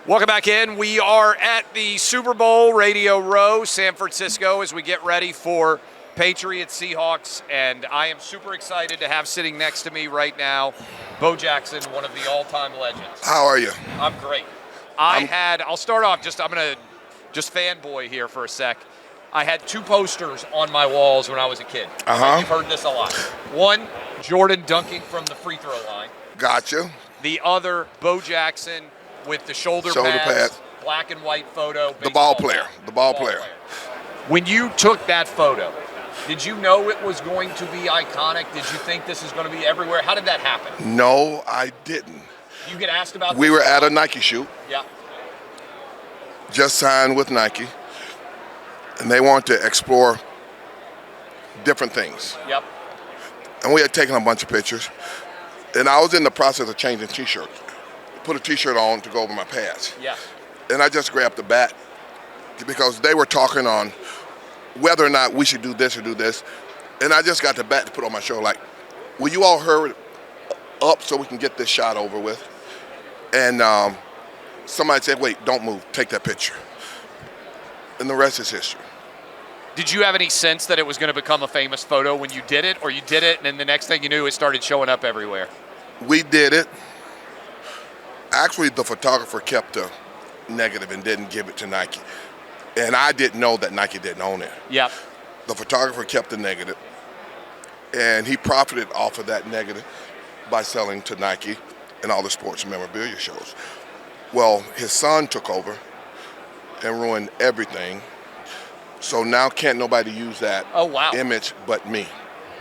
Welcome back in. We are at the Super Bowl Radio Row, San Francisco, as we get ready for Patriots Seahawks, and I am super excited to have sitting next to me right now Bo Jackson, one of the all-time legends. How are you? I'm great. I'll start off, I'm going to just fanboy here for a sec. I had two posters on my walls when I was a kid. You've heard this a lot. One, Jordan dunking from the free throw line. Gotcha. The other, Bo Jackson with the shoulder pads, black and white photo. The ball player. When you took that photo, did you know it was going to be iconic? Did you think this is going to be everywhere? How did that happen? No, I didn't. You get asked about We were at a Nike shoot. Yeah. Just signed with Nike. And they wanted to explore different things. Yep. And we had taken a bunch of pictures. And I was in the process of changing T-shirts. Put a T-shirt on to go over my pads. Yeah. And I just grabbed the bat because they were talking on whether or not we should do this or do this. And I just got the bat to put on my shoulder like, will you all hurry up so we can get this shot over with? And somebody said, wait, don't move, take that picture. And the rest is history. Did you have any sense that it was going to become a famous photo when you did it, or you did it and then the next thing you knew it started showing up everywhere? We did it. Actually, the photographer kept the negative and didn't give it to Nike. And I didn't know that Nike didn't own it. Yep. The photographer kept the negative, and he profited off of that negative by selling to Nike and all the sports memorabilia shows. Well, his son took over and ruined everything. So now can't nobody use that image but me.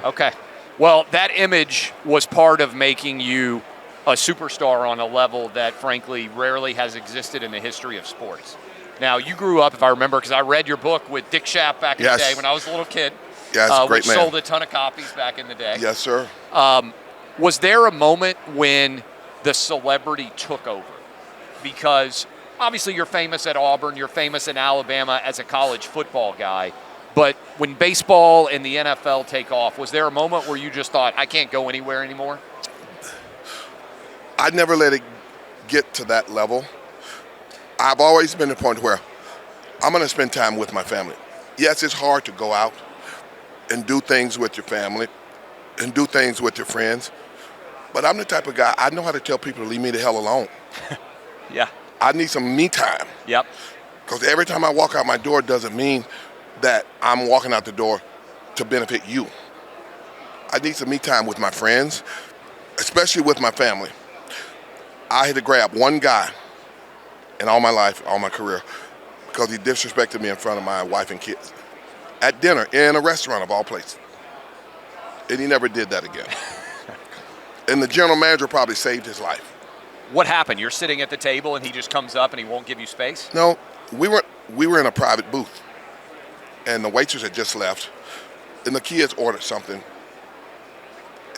Okay. Well, that image was part of making you a superstar on a level that, frankly, rarely has existed in the history of sports. Now, you grew up, if I remember, because I read your book with Dick Schaap back in the day when I was a little kid. Yes, great man. Sold a ton of copies back in the day. Yes, sir. Was there a moment when the celebrity took over? Because obviously you're famous at Auburn, you're famous in Alabama as a college football guy, but when baseball and the NFL take off, was there a moment where you just thought, I can't go anywhere anymore? I never let it get to that level. I've always been at the point where I'm going to spend time with my family. Yes, it's hard to go out and do things with your family and do things with your friends, but I'm the type of guy, I know how to tell people to leave me the hell alone. Yeah. I need some me time. Yep. Because every time I walk out my door doesn't mean that I'm walking out the door to benefit you. I need some me time with my friends, especially with my family. I had to grab one guy in all my life, all my career, because he disrespected me in front of my wife and kids at dinner in a restaurant of all places. And he never did that again. And the general manager probably saved his life. What happened? You're sitting at the table and he just comes up and he won't give you space? No, we were in a private booth, and the waitress had just left, and the kids ordered something,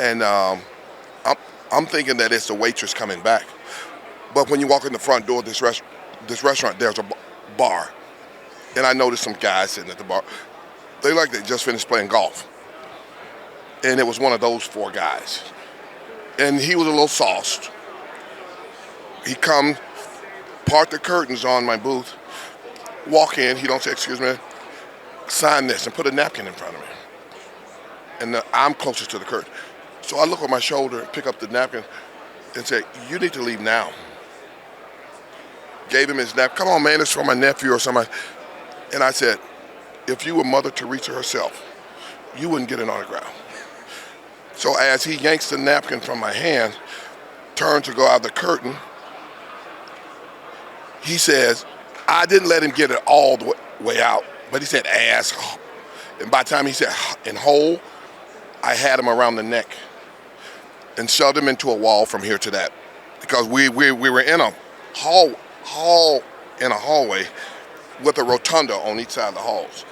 and I'm thinking that it's the waitress coming back. But when you walk in the front door of this restaurant, there's a bar, and I noticed some guys sitting at the bar. They just finished playing golf, and it was one of those four guys, and he was a little sauced. He comes, part the curtains on my booth, walk in, he don't say, excuse me, sign this, and put a napkin in front of me. And I'm closest to the curtain. So I look on my shoulder and pick up the napkin and say, you need to leave now. Gave him his napkin, come on man, it's for my nephew or somebody. And I said, if you were Mother Teresa herself, you wouldn't get an autograph. So as he yanks the napkin from my hand, turns to go out the curtain, he says, I didn't let him get it all the way out, but he said ass. And by the time he said in hole, I had him around the neck and shoved him into a wall from here to that. Because we were in a hallway with a rotunda on each side of the halls.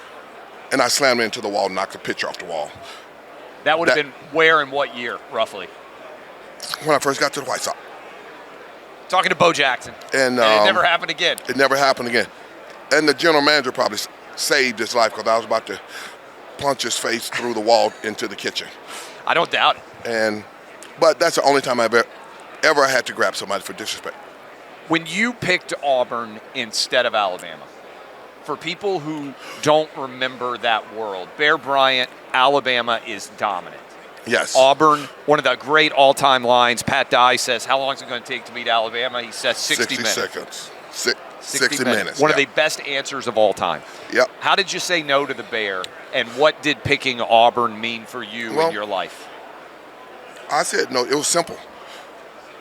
And I slammed him into the wall and knocked the picture off the wall. That would have been where and what year, roughly? When I first got to the White Sox. Talking to Bo Jackson. And it never happened again. It never happened again. And the general manager probably saved his life because I was about to punch his face through the wall into the kitchen. I don't doubt it. But that's the only time I've ever had to grab somebody for disrespect. When you picked Auburn instead of Alabama, for people who don't remember that world, Bear Bryant, Alabama is dominant. Yes. Auburn, one of the great all-time lines. Pat Dye says, how long is it going to take to beat Alabama? He says 60 minutes. 60 seconds. 60 minutes. One of the best answers of all time. Yep. How did you say no to the Bear, and what did picking Auburn mean for you in your life? I said no. It was simple.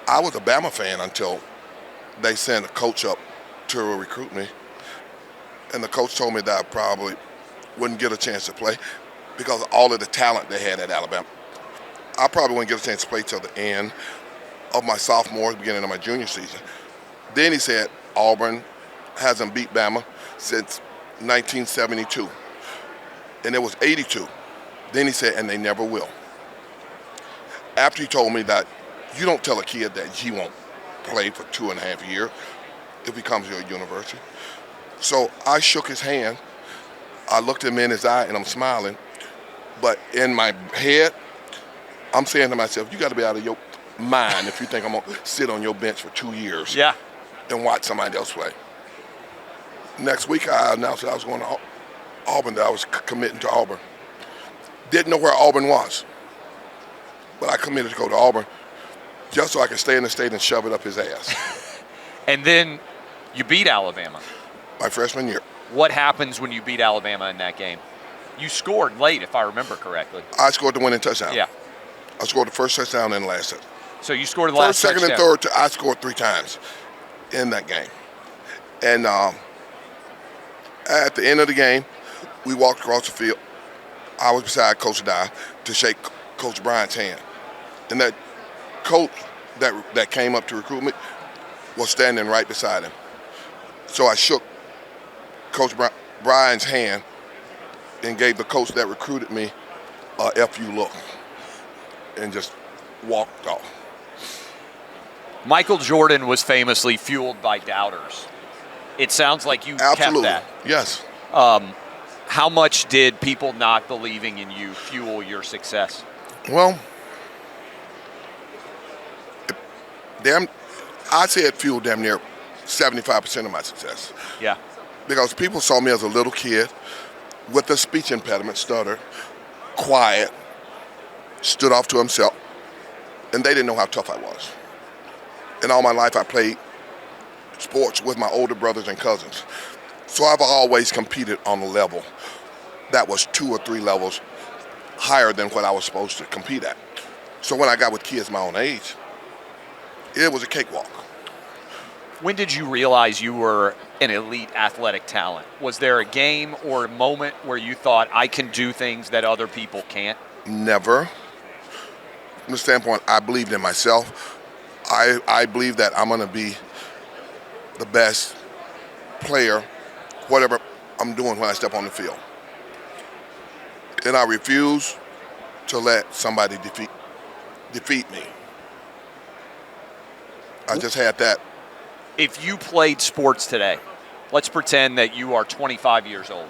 I was a Bama fan until they sent a coach up to recruit me, and the coach told me that I probably wouldn't get a chance to play because of all of the talent they had at Alabama. I probably wouldn't get a chance to play till the end of my sophomore, beginning of my junior season. Then he said Auburn hasn't beat Bama since 1972, and it was 82. Then he said, and they never will. After he told me that you don't tell a kid that he won't play for 2.5 years if he comes to your university. So I shook his hand. I looked him in his eye, and I'm smiling. But in my head, I'm saying to myself, you got to be out of your mind if you think I'm going to sit on your bench for 2 years and watch somebody else play. Next week, I announced that I was going to Auburn, that I was committing to Auburn. Didn't know where Auburn was, but I committed to go to Auburn just so I could stay in the state and shove it up his ass. And then you beat Alabama. My freshman year. What happens when you beat Alabama in that game? You scored late, if I remember correctly. I scored the winning touchdown. Yeah. I scored the first touchdown and the last touchdown. So you scored the last touchdown. First, second, touchdown. and third, I scored 3 times in that game. And at the end of the game, we walked across the field. I was beside Coach Dye to shake Coach Bryant's hand. And that coach that came up to recruit me was standing right beside him. So I shook Coach Bryant's hand and gave the coach that recruited me a F-U look and just walked off. Michael Jordan was famously fueled by doubters. It sounds like you Absolutely. kept that. Yes. How much did people not believing in you fuel your success? Well, I'd say it fueled damn near 75% of my success. Yeah. Because people saw me as a little kid with a speech impediment, stutter, quiet, stood off to himself, and they didn't know how tough I was. And all my life I played sports with my older brothers and cousins. So I've always competed on a level that was 2 or 3 levels higher than what I was supposed to compete at. So when I got with kids my own age, it was a cakewalk. When did you realize you were an elite athletic talent? Was there a game or a moment where you thought, I can do things that other people can't? Never. From the standpoint, I believed in myself. I believe that I'm going to be the best player, whatever I'm doing when I step on the field. And I refuse to let somebody defeat me. I just had that. If you played sports today, let's pretend that you are 25 years old.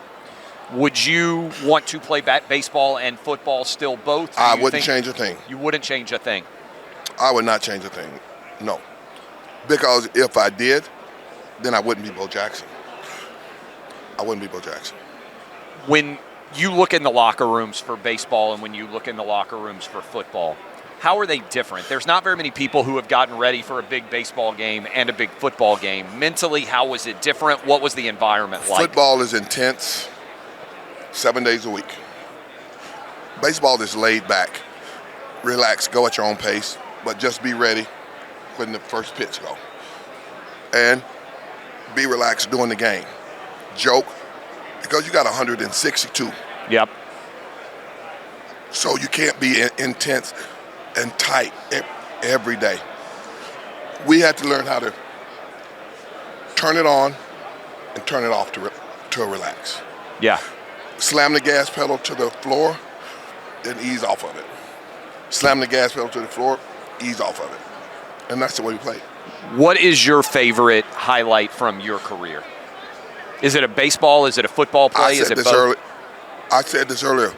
Would you want to play baseball and football still both? I wouldn't change a thing. You wouldn't change a thing? I would not change a thing, no. Because if I did, then I wouldn't be Bo Jackson. I wouldn't be Bo Jackson. When you look in the locker rooms for baseball and when you look in the locker rooms for football, how are they different? There's not very many people who have gotten ready for a big baseball game and a big football game. Mentally, how was it different? What was the environment like? Football is intense, 7 days a week. Baseball is laid back. Relax, go at your own pace, but just be ready when the first pitch go. And be relaxed during the game. Joke, because you got 162. Yep. So you can't be intense and tight every day. We had to learn how to turn it on and turn it off to relax. Yeah. Slam the gas pedal to the floor, then ease off of it. Slam the gas pedal to the floor, ease off of it. And that's the way we play. What is your favorite highlight from your career? Is it a baseball? Is it a football play? Is it both? I said this earlier.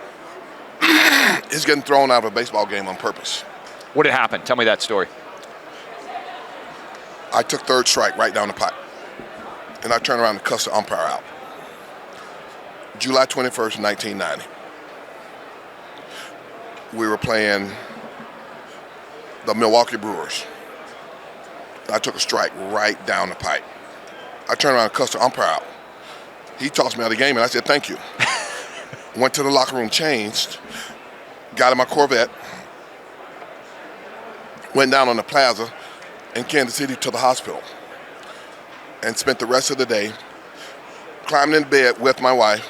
He's getting thrown out of a baseball game on purpose. What had happened? Tell me that story. I took third strike right down the pipe. And I turned around and cussed the umpire out. July 21st, 1990. We were playing the Milwaukee Brewers. I took a strike right down the pipe. I turned around and cussed the umpire out. He tossed me out of the game, and I said, thank you. Went to the locker room, changed, got in my Corvette, went down on the plaza in Kansas City to the hospital, and spent the rest of the day climbing in bed with my wife,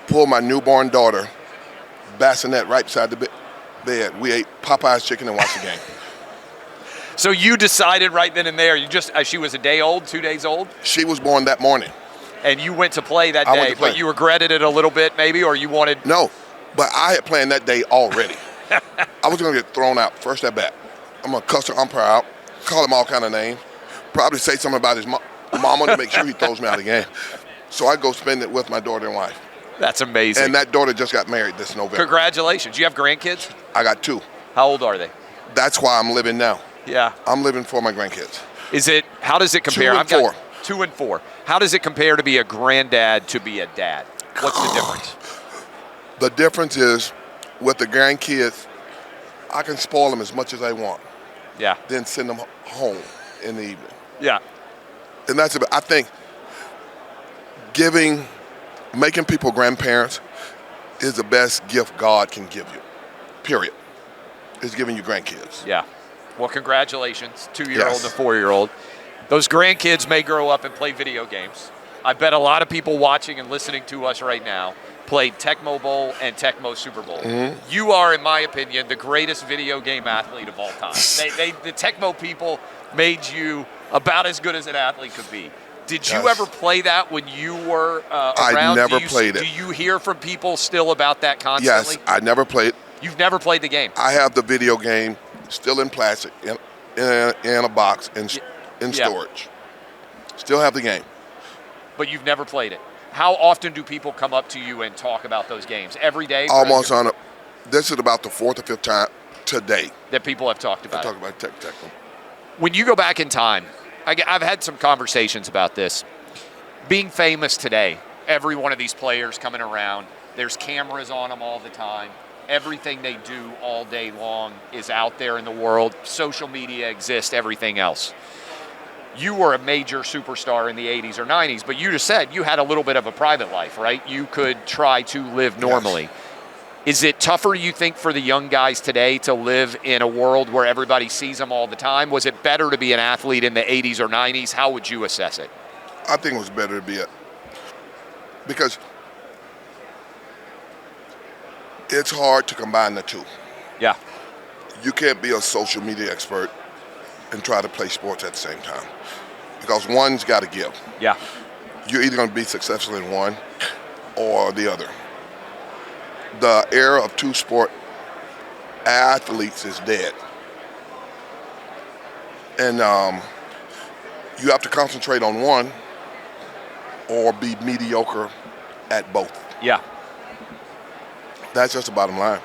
pulled my newborn daughter, bassinet right beside the bed. We ate Popeye's chicken and watched the game. So you decided right then and there, she was a day old, 2 days old? She was born that morning. And you went to play that I day, went to play. but you regretted it a little bit maybe, or you wanted... No, but I had planned that day already. I was going to get thrown out first at bat. I'm going to cuss the umpire out, call him all kind of names, probably say something about his mama to make sure he throws me out of the game. So I go spend it with my daughter and wife. That's amazing. And that daughter just got married this November. Congratulations. You have grandkids? I got 2. How old are they? That's why I'm living now. Yeah. I'm living for my grandkids. How does it compare? 2 and 4. 2 and 4. How does it compare to be a granddad to be a dad? What's the difference? The difference is with the grandkids, I can spoil them as much as I want. Yeah. Then send them home in the evening. Yeah. And that's about, I think making people grandparents is the best gift God can give you, period. Is giving you grandkids. Yeah. Well, congratulations, 2-year-old Yes. and 4-year-old. Those grandkids may grow up and play video games. I bet a lot of people watching and listening to us right now played Tecmo Bowl and Tecmo Super Bowl. Mm-hmm. You are, in my opinion, the greatest video game athlete of all time. The Tecmo people made you about as good as an athlete could be. Did you Yes. ever play that when you were around? I never played it. Do you hear from people still about that constantly? Yes, I never played. You've never played the game? I have the video game still in plastic, in a box, in Yeah. storage. Still have the game. But you've never played it. How often do people come up to you and talk about those games? Every day? Almost on this is about the 4th or 5th time today that people have talked I about talk it. about Tecmo. When you go back in time, I've had some conversations about this. Being famous today, every one of these players coming around, there's cameras on them all the time. Everything they do all day long is out there in the world. Social media exists, everything else. You were a major superstar in the 80s or 90s, but you just said you had a little bit of a private life, right? You could try to live normally. Yes. Is it tougher, you think, for the young guys today to live in a world where everybody sees them all the time? Was it better to be an athlete in the 80s or 90s? How would you assess it? I think it was better to be because it's hard to combine the two. Yeah. You can't be a social media expert and try to play sports at the same time because one's got to give. Yeah. You're either going to be successful in one or the other. The era of two-sport athletes is dead. And you have to concentrate on one or be mediocre at both. Yeah. That's just the bottom line.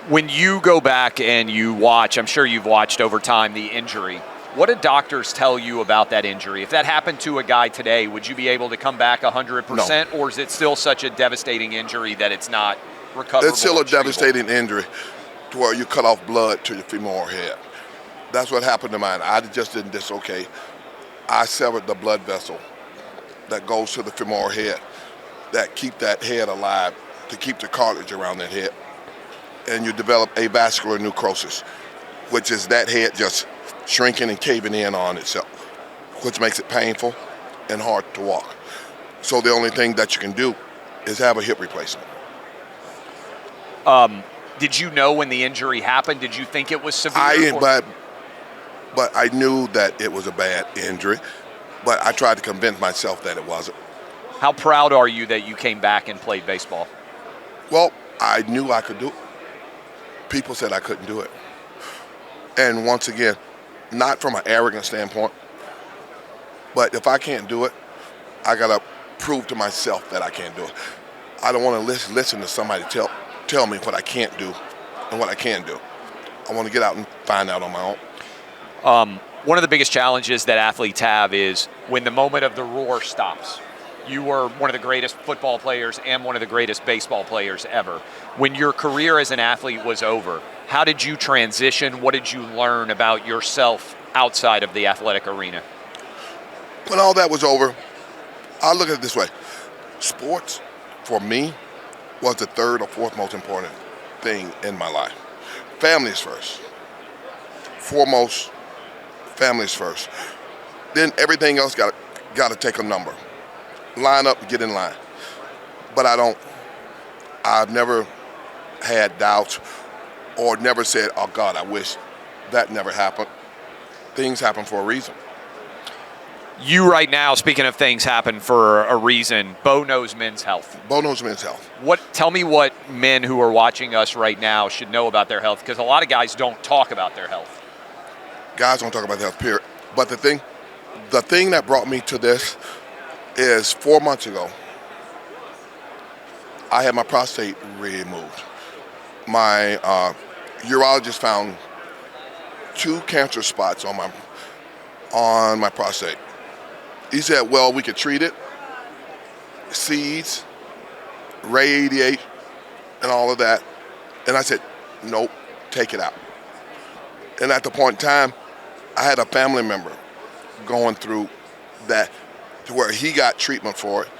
When you go back and you watch, I'm sure you've watched over time the injury. What did doctors tell you about that injury? If that happened to a guy today, would you be able to come back 100%? No. Or is it still such a devastating injury that it's not recoverable? It's still a or treatable? devastating injury to where you cut off blood to your femoral head. That's what happened to mine. I just didn't dislocate. I severed the blood vessel that goes to the femoral head that keep that head alive, to keep the cartilage around that head. And you develop avascular necrosis, which is that head just shrinking and caving in on itself, which makes it painful and hard to walk. So the only thing that you can do is have a hip replacement. Did you know when the injury happened? Did you think it was severe? But I knew that it was a bad injury, but I tried to convince myself that it wasn't. How proud are you that you came back and played baseball? Well, I knew I could do it. People said I couldn't do it. And once again, not from an arrogant standpoint, but if I can't do it, I got to prove to myself that I can't do it. I don't want to listen to somebody tell me what I can't do and what I can do. I want to get out and find out on my own. one of the biggest challenges that athletes have is when the moment of the roar stops. You were one of the greatest football players and one of the greatest baseball players ever. When your career as an athlete was over, how did you transition? What did you learn about yourself outside of the athletic arena? When all that was over, I look at it this way. Sports, for me, was the third or fourth most important thing in my life. Family is first. Foremost, family is first. Then everything else got to take a number. Line up, get in line. But I've never had doubts or never said, oh God, I wish that never happened. Things happen for a reason. You right now, speaking of things happen for a reason, Bo knows men's health. Bo knows men's health. Tell me what men who are watching us right now should know about their health, because a lot of guys don't talk about their health. Guys don't talk about health, period. But the thing that brought me to this is 4 months ago, I had my prostate removed. My urologist found 2 cancer spots on my prostate. He said, well, we could treat it, seeds, radiate, and all of that. And I said, nope, take it out. And at the point in time, I had a family member going through that to where he got treatment for it,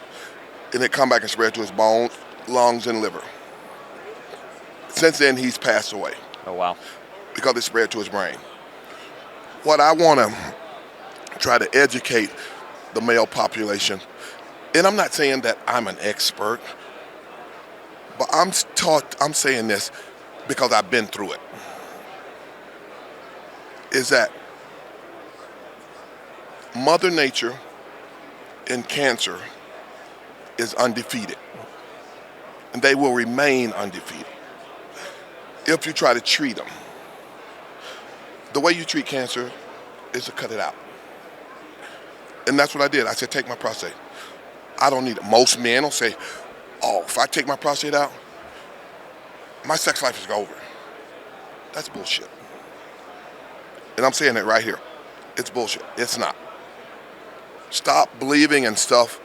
and it come back and spread to his bones, lungs, and liver. Since then, he's passed away. Oh, wow. Because it spread to his brain. What I want to try to educate the male population, and I'm not saying that I'm an expert, but I'm saying this because I've been through it, is that Mother Nature in cancer is undefeated, and they will remain undefeated if you try to treat them. The way you treat cancer is to cut it out. And that's what I did. I said, take my prostate. I don't need it. Most men will say, oh, if I take my prostate out, my sex life is over. That's bullshit. And I'm saying it right here. It's bullshit. It's not. Stop believing in stuff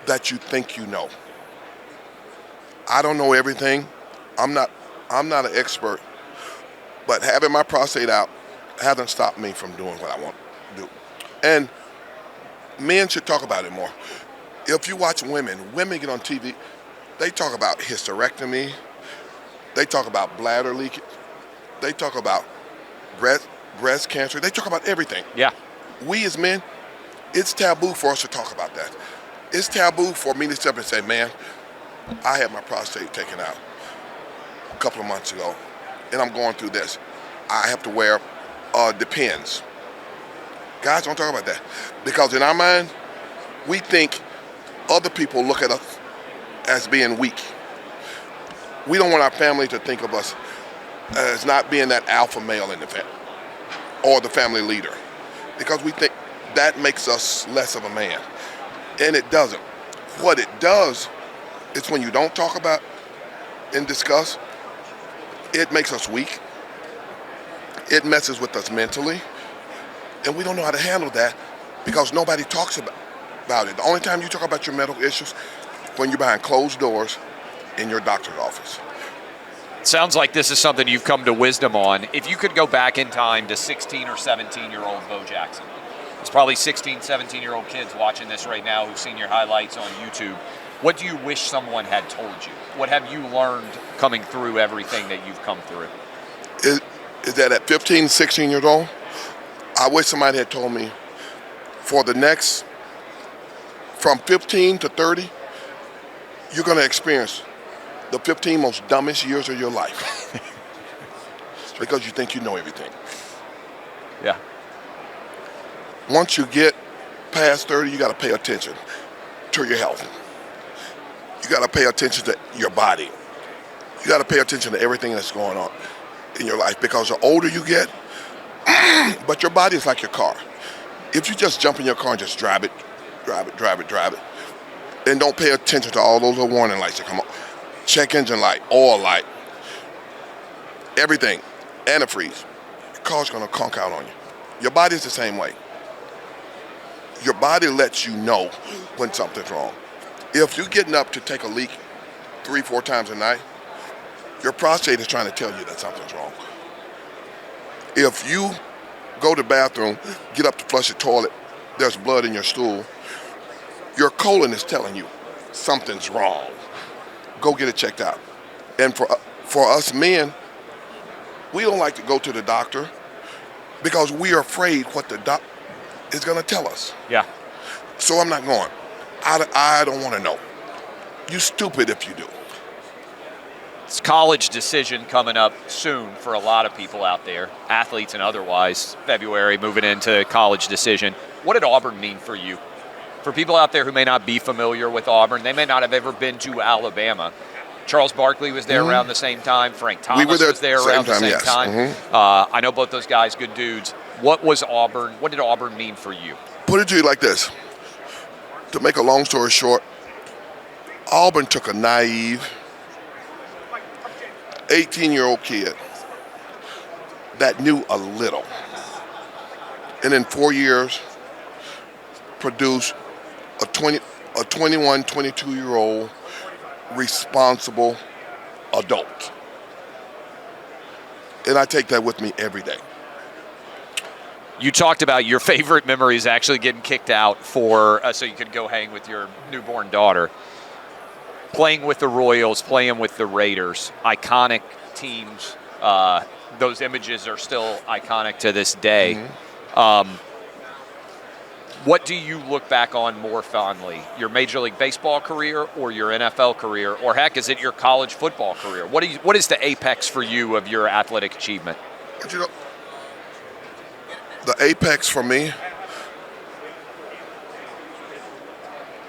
that you think you know. I don't know everything. I'm not an expert. But having my prostate out hasn't stopped me from doing what I want to do. And men should talk about it more. If you watch women get on TV, they talk about hysterectomy, they talk about bladder leakage, they talk about breast cancer, they talk about everything. Yeah. We as men, it's taboo for us to talk about that. It's taboo for me to step and say, man, I had my prostate taken out a couple of months ago, and I'm going through this. I have to wear Depends. Guys don't talk about that because in our mind, we think other people look at us as being weak. We don't want our family to think of us as not being that alpha male in the family or the family leader because we think that makes us less of a man. And it doesn't. What it does is when you don't talk about and discuss, it makes us weak. It messes with us mentally. And we don't know how to handle that because nobody talks about it. The only time you talk about your medical issues when you're behind closed doors in your doctor's office. Sounds like this is something you've come to wisdom on. If you could go back in time to 16 or 17-year-old Bo Jackson, there's probably 16, 17-year-old kids watching this right now who've seen your highlights on YouTube. What do you wish someone had told you? What have you learned coming through everything that you've come through? Is that at 15, 16 years old? I wish somebody had told me for the next, from 15 to 30, you're going to experience the 15 most dumbest years of your life because you think you know everything. Yeah. Once you get past 30, you got to pay attention to your health. You got to pay attention to your body. You got to pay attention to everything that's going on in your life because the older you get, but your body is like your car. If you just jump in your car and just drive it, and don't pay attention to all those little warning lights that come on, check engine light, oil light, everything, antifreeze, your car's gonna conk out on you. Your body's the same way. Your body lets you know when something's wrong. If you're getting up to take a leak 3-4 times a night, your prostate is trying to tell you that something's wrong. If you go to the bathroom, get up to flush the toilet, there's blood in your stool, your colon is telling you something's wrong. Go get it checked out. And for us men, we don't like to go to the doctor because we are afraid what the doctor is going to tell us. Yeah. So I'm not going. I don't want to know. You stupid if you do. It's college decision coming up soon for a lot of people out there, athletes and otherwise. February, moving into college decision. What did Auburn mean for you? For people out there who may not be familiar with Auburn, they may not have ever been to Alabama. Charles Barkley was there around the same time. Frank Thomas was there around the same time. I know both those guys, good dudes. What did Auburn mean for you? Put it to you like this. To make a long story short, Auburn took a naive 18-year-old kid that knew a little, and in 4 years produced a 21, 22-year-old responsible adult. And I take that with me every day. You talked about your favorite memories actually getting kicked out for so you could go hang with your newborn daughter. Playing with the Royals, playing with the Raiders, iconic teams. Those images are still iconic to this day. What do you look back on more fondly? Your Major League Baseball career or your NFL career? Or heck, is it your college football career? What is the apex for you of your athletic achievement? But you know, the apex for me,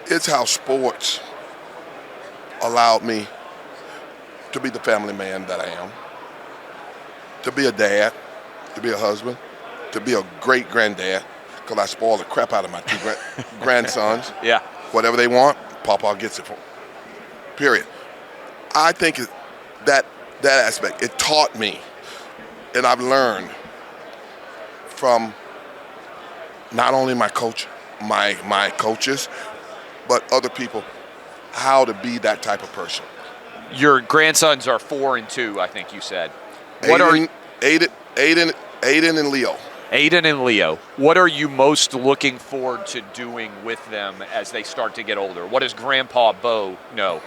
it's how sports allowed me to be the family man that I am, to be a dad, to be a husband, to be a great granddad, because I spoil the crap out of my two grandsons. Yeah. Whatever they want, Papa gets it for them. Period. I think that aspect, it taught me, and I've learned from not only my coach, my coaches, but other people, how to be that type of person. Your grandsons are 4 and 2, I think you said. Aiden and Leo. Aiden and Leo. What are you most looking forward to doing with them as they start to get older? What does Grandpa Bo know?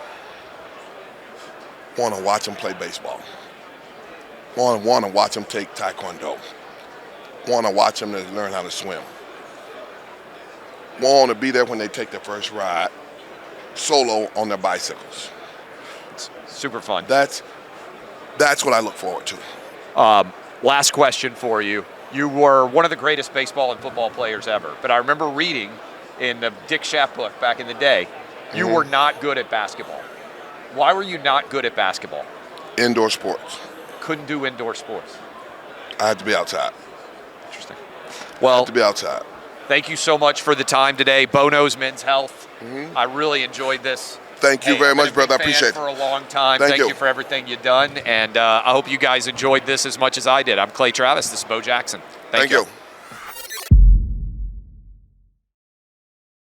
Want to watch them play baseball. Want to watch them take taekwondo. Want to watch them learn how to swim. Want to be there when they take their first ride solo on their bicycles. It's super fun. That's what I look forward to. Last question for you. You were one of the greatest baseball and football players ever, but I remember reading in the Dick Schaap book back in the day, you were not good at basketball. Why were you not good at basketball? Indoor sports. Couldn't do indoor sports. I had to be outside. Interesting. I Well, had to be outside. thank you so much for the time today. Bono's Men's Health. I really enjoyed this. Thank you very much, brother. I appreciate it. For a long time. Thank Thank you you for everything you've done, and I hope you guys enjoyed this as much as I did. I'm Clay Travis. This is Bo Jackson. Thank you.